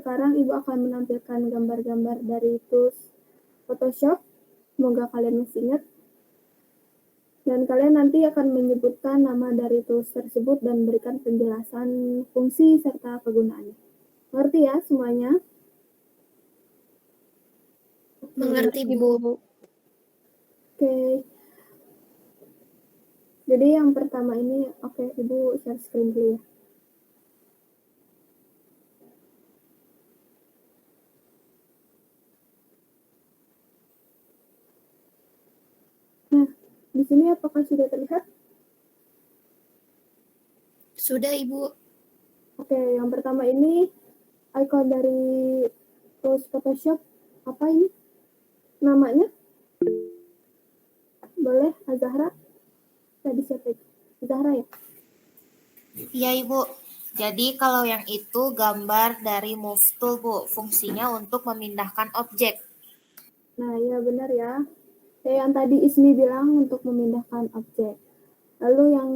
sekarang Ibu akan menampilkan gambar-gambar dari tools Photoshop. Semoga kalian masih ingat. Dan kalian nanti akan menyebutkan nama dari tools tersebut dan berikan penjelasan fungsi serta kegunaannya. Ngerti ya semuanya? Mengerti, Bu. Oke. Jadi yang pertama ini, oke, Ibu share screen dulu ya. Nah, di sini apakah sudah terlihat? Sudah, Ibu. Oke, yang pertama ini icon dari tools Photoshop. Apa ini? Namanya? Boleh, Azahra? Tadi siapa itu? Zahra ya? Iya, Ibu. Jadi kalau yang itu gambar dari Move Tool, Bu. Fungsinya untuk memindahkan objek. Nah, iya benar ya. Kayak yang tadi Ismi bilang untuk memindahkan objek. Lalu yang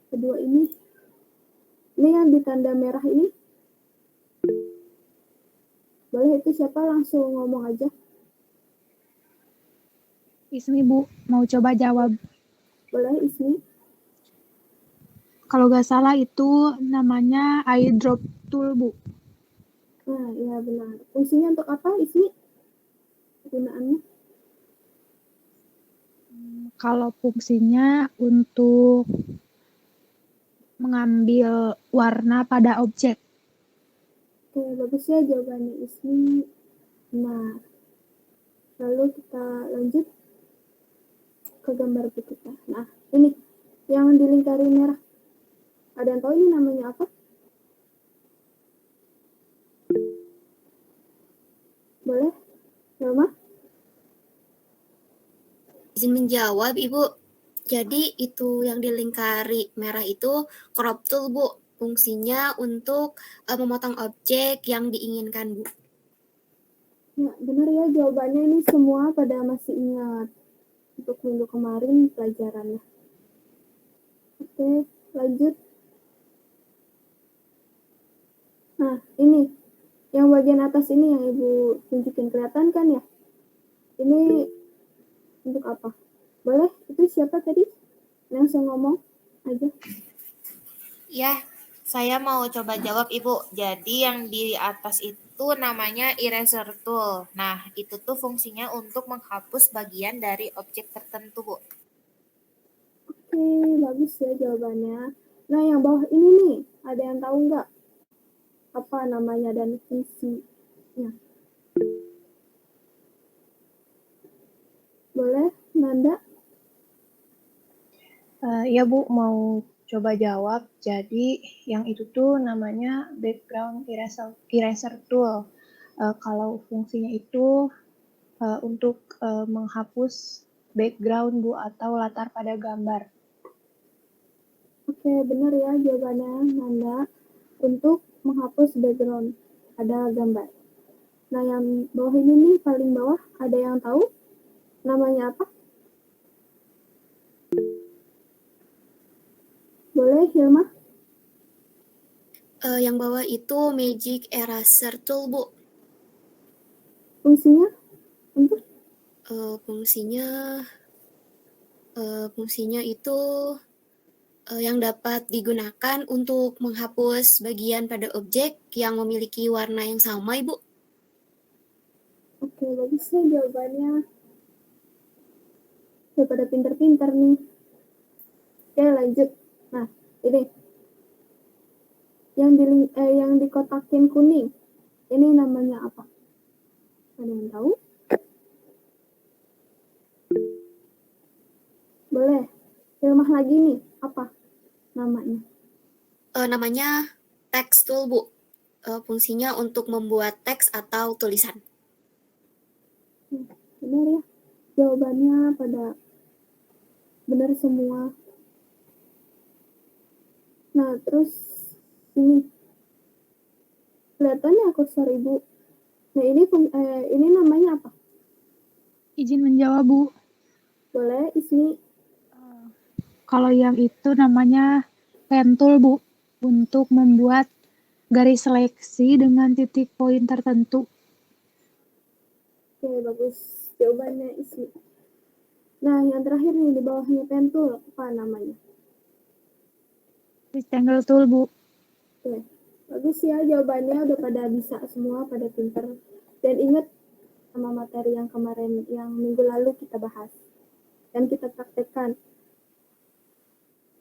kedua ini yang ditanda merah ini. Boleh itu siapa langsung ngomong aja. Ismi, Bu, mau coba jawab. Boleh Ismi? Kalau nggak salah itu namanya eyedrop tool, Bu. Nah, iya benar. Fungsinya untuk apa Ismi? Kegunaannya? Kalau fungsinya untuk mengambil warna pada objek. Oke, bagus ya jawabannya Ismi. Nah, lalu kita lanjut ke gambar berikutnya. Nah, ini yang dilingkari merah. Ada yang tahu ini namanya apa? Boleh? Roma? Izin menjawab, Ibu. Jadi itu yang dilingkari merah itu crop tool, Bu. Fungsinya untuk memotong objek yang diinginkan, Bu. Ya, benar ya jawabannya ini semua pada masih ingat. Untuk minggu kemarin pelajarannya. Oke, lanjut. Nah, ini. Yang bagian atas ini yang Ibu tunjukin kelihatan kan ya? Ini untuk apa? Boleh? Itu siapa tadi? Langsung ngomong aja. Ya, saya mau coba jawab, Ibu. Jadi yang di atas itu namanya eraser tool. Nah, itu tuh fungsinya untuk menghapus bagian dari objek tertentu, Bu. Oke, bagus ya jawabannya. Nah, yang bawah ini nih, ada yang tahu nggak apa namanya dan fungsinya? Boleh, Nanda? Iya Bu, mau coba jawab. Jadi yang itu tuh namanya background eraser tool. Kalau fungsinya itu untuk menghapus background Bu atau latar pada gambar. Oke, benar ya jawabannya Nanda. Untuk menghapus background ada gambar. Nah, yang bawah ini nih, paling bawah, ada yang tahu namanya apa? Boleh, Hilma? Yang bawah itu magic eraser tool, Bu. Fungsinya? Untuk? Fungsinya itu yang dapat digunakan untuk menghapus bagian pada objek yang memiliki warna yang sama, Ibu. Oke, bagus ya jawabannya. Daripada pinter-pinter nih. Oke, lanjut. Nah, ini. Yang dikotakin kuning. Ini namanya apa? Ada yang tahu? Boleh. Hilmah lagi nih. Apa namanya? Namanya text tool, Bu. Fungsinya untuk membuat teks atau tulisan. Benar ya. Jawabannya pada benar semua. Nah, terus ini. Kelihatannya kursor Ibu. Nah, ini namanya apa? Izin menjawab, Bu. Boleh, Ismi? Kalau yang itu namanya pen tool, Bu, untuk membuat garis seleksi dengan titik poin tertentu. Oke, bagus jawabannya isi. Nah, yang terakhir nih di bawahnya pen tool, apa namanya? Rectangle tool, Bu. Oke, bagus ya jawabannya, udah pada bisa semua, pada pinter. Dan ingat sama materi yang kemarin, yang minggu lalu kita bahas dan kita praktekkan.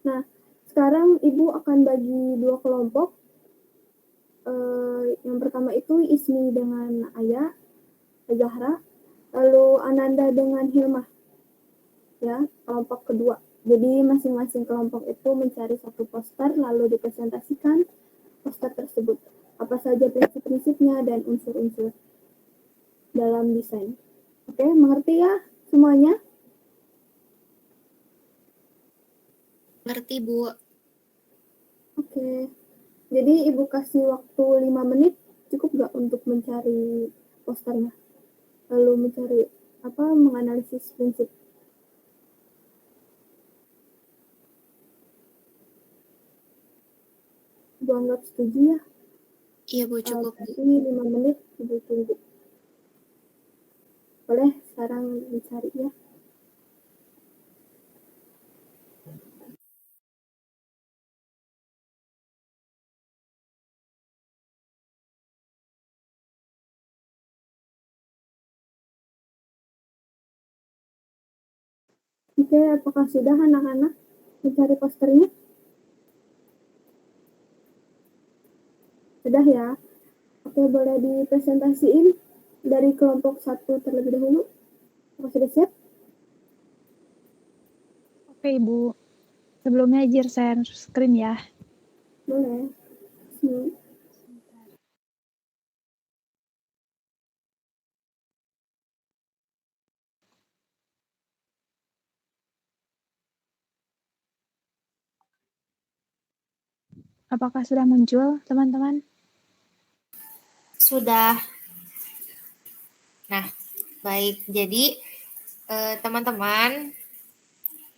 Nah, sekarang Ibu akan bagi 2 kelompok. Yang pertama itu Ismi dengan Aya, Zahra, lalu Ananda dengan Hilmah. Ya, kelompok kedua. Jadi masing-masing kelompok itu mencari satu poster lalu dipresentasikan poster tersebut. Apa saja prinsip-prinsipnya dan unsur-unsur dalam desain. Oke, mengerti ya semuanya? Ngerti, Bu. Oke. Jadi Ibu kasih waktu 5 menit, cukup nggak untuk mencari posternya? Lalu mencari menganalisis prinsip. Ibu anggap setuju ya? Iya, Bu, cukup, Bu. Berarti 5 menit Ibu tunggu. Boleh sekarang dicari ya. Oke, apakah sudah anak-anak mencari posternya? Sudah ya? Oke, boleh dipresentasiin dari kelompok 1 terlebih dahulu. Apakah sudah siap? Oke, Ibu. Sebelumnya izin share screen ya. Boleh. Sini. Apakah sudah muncul, teman-teman? Sudah. Nah, baik. Jadi, teman-teman,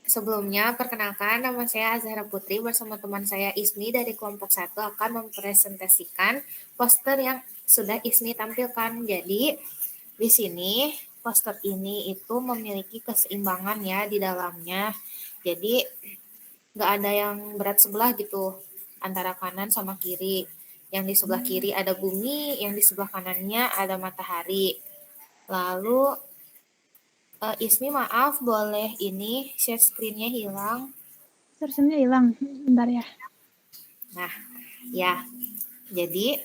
sebelumnya perkenalkan nama saya Azhara Putri bersama teman saya Ismi dari kelompok 1 akan mempresentasikan poster yang sudah Ismi tampilkan. Jadi, di sini poster ini itu memiliki keseimbangan ya di dalamnya. Jadi, nggak ada yang berat sebelah gitu antara kanan sama kiri. Yang di sebelah kiri ada bumi, yang di sebelah kanannya ada matahari. Lalu Ismi maaf boleh ini share screen-nya hilang. Screen-nya hilang. Bentar ya. Nah, ya. Jadi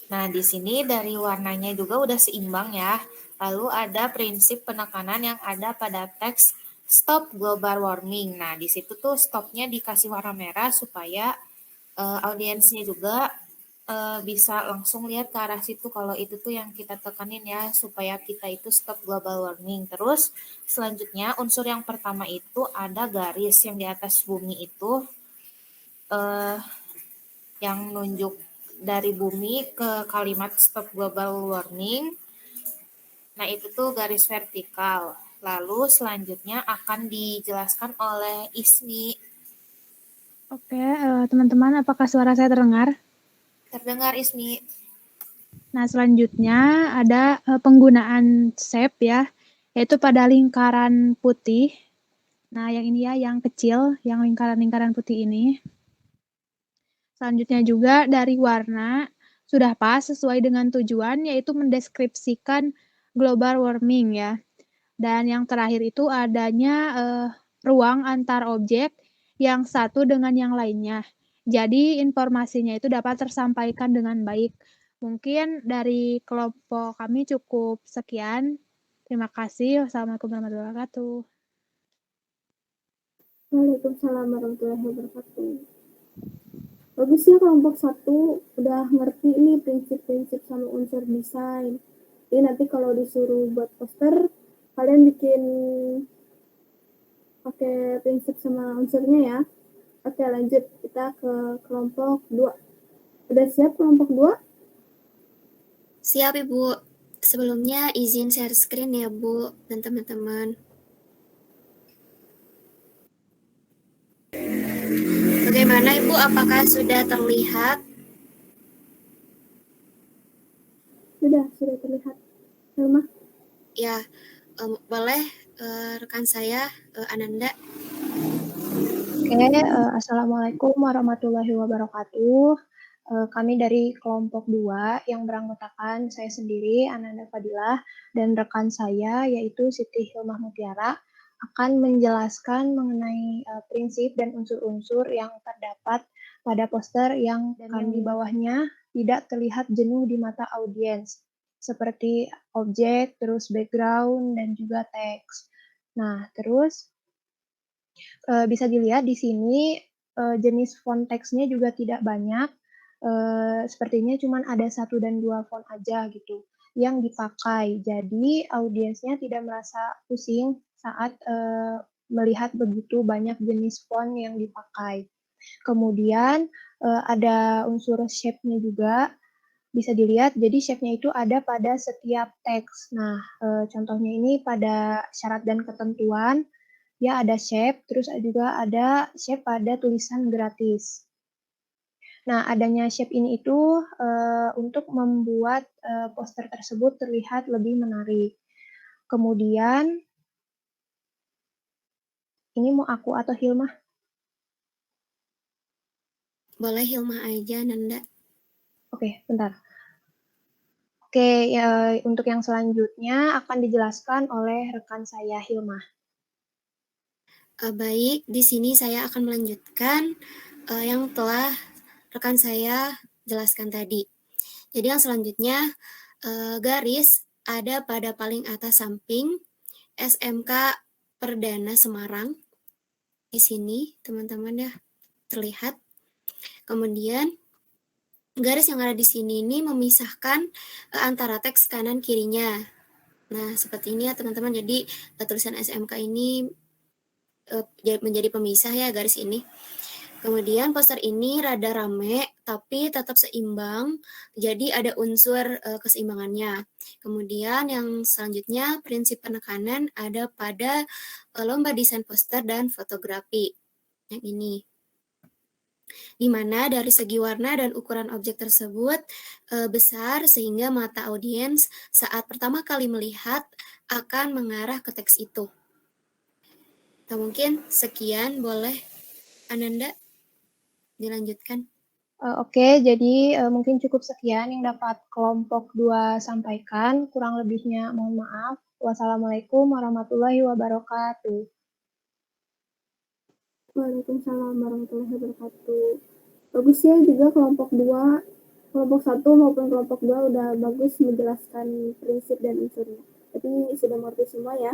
di sini dari warnanya juga udah seimbang ya. Lalu ada prinsip penekanan yang ada pada teks stop global warming. Nah, di situ tuh stopnya dikasih warna merah supaya audiensnya juga bisa langsung lihat ke arah situ kalau itu tuh yang kita tekanin ya supaya kita itu stop global warming. Terus selanjutnya unsur yang pertama itu ada garis yang di atas bumi itu yang nunjuk dari bumi ke kalimat stop global warming. Nah, itu tuh garis vertikal. Lalu selanjutnya akan dijelaskan oleh Ismi. Oke, teman-teman, apakah suara saya terdengar? Terdengar Ismi. Nah, selanjutnya ada penggunaan shape ya, yaitu pada lingkaran putih. Nah, yang ini ya, yang kecil, yang lingkaran-lingkaran putih ini. Selanjutnya juga dari warna, sudah pas sesuai dengan tujuan, yaitu mendeskripsikan global warming ya. Dan yang terakhir itu adanya ruang antar objek yang satu dengan yang lainnya. Jadi informasinya itu dapat tersampaikan dengan baik. Mungkin dari kelompok kami cukup sekian. Terima kasih. Wassalamualaikum warahmatullahi wabarakatuh. Waalaikumsalam warahmatullahi wabarakatuh. Bagus ya kelompok 1 udah ngerti nih prinsip-prinsip sama unsur desain. Jadi nanti kalau disuruh buat poster, kalian bikin pakai prinsip sama unsurnya ya. Oke, lanjut kita ke kelompok 2. Udah siap kelompok 2? Siap, Ibu. Sebelumnya izin share screen ya, Bu, dan teman-teman. Bagaimana, Ibu? Apakah sudah terlihat? sudah terlihat. Hilma? Ya, boleh rekan saya Ananda. Oke, Assalamualaikum warahmatullahi wabarakatuh. Kami dari kelompok 2 yang beranggotakan saya sendiri, Ananda Fadilah, dan rekan saya yaitu Siti Hilmah Mutiara akan menjelaskan mengenai prinsip dan unsur-unsur yang terdapat pada poster yang di bawahnya tidak terlihat jenuh di mata audiens, seperti objek, terus background, dan juga teks. Nah, terus bisa dilihat di sini jenis font teksnya juga tidak banyak. Sepertinya cuma ada 1 dan 2 font aja gitu yang dipakai. Jadi audiensnya tidak merasa pusing saat melihat begitu banyak jenis font yang dipakai. Kemudian ada unsur shape-nya juga bisa dilihat. Jadi shape-nya itu ada pada setiap teks. Nah, contohnya ini pada syarat dan ketentuan ya ada shape, terus juga ada shape pada tulisan gratis. Nah, adanya shape ini itu untuk membuat poster tersebut terlihat lebih menarik. Kemudian, ini mau aku atau Hilmah? Boleh Hilmah aja, Nanda. Oke, bentar. Oke, untuk yang selanjutnya akan dijelaskan oleh rekan saya, Hilmah. Baik, di sini saya akan melanjutkan yang telah rekan saya jelaskan tadi. Jadi yang selanjutnya, garis ada pada paling atas samping SMK Perdana Semarang. Di sini teman-teman ya terlihat. Kemudian garis yang ada di sini ini memisahkan antara teks kanan kirinya. Nah, seperti ini ya teman-teman. Jadi tulisan SMK ini menjadi pemisah ya garis ini. Kemudian poster ini rada rame tapi tetap seimbang, jadi ada unsur keseimbangannya. Kemudian yang selanjutnya prinsip penekanan ada pada lomba desain poster dan fotografi. Yang ini. Di mana dari segi warna dan ukuran objek tersebut besar sehingga mata audiens saat pertama kali melihat akan mengarah ke teks itu. Nah, mungkin sekian, boleh Ananda dilanjutkan. Oke, jadi mungkin cukup sekian yang dapat kelompok 2 sampaikan. Kurang lebihnya mohon maaf. Wassalamualaikum warahmatullahi wabarakatuh. Waalaikumsalam warahmatullahi wabarakatuh. Bagus ya juga kelompok 2, kelompok 1 maupun kelompok 2 udah bagus menjelaskan prinsip dan unsurnya. Jadi sudah mengerti semua ya.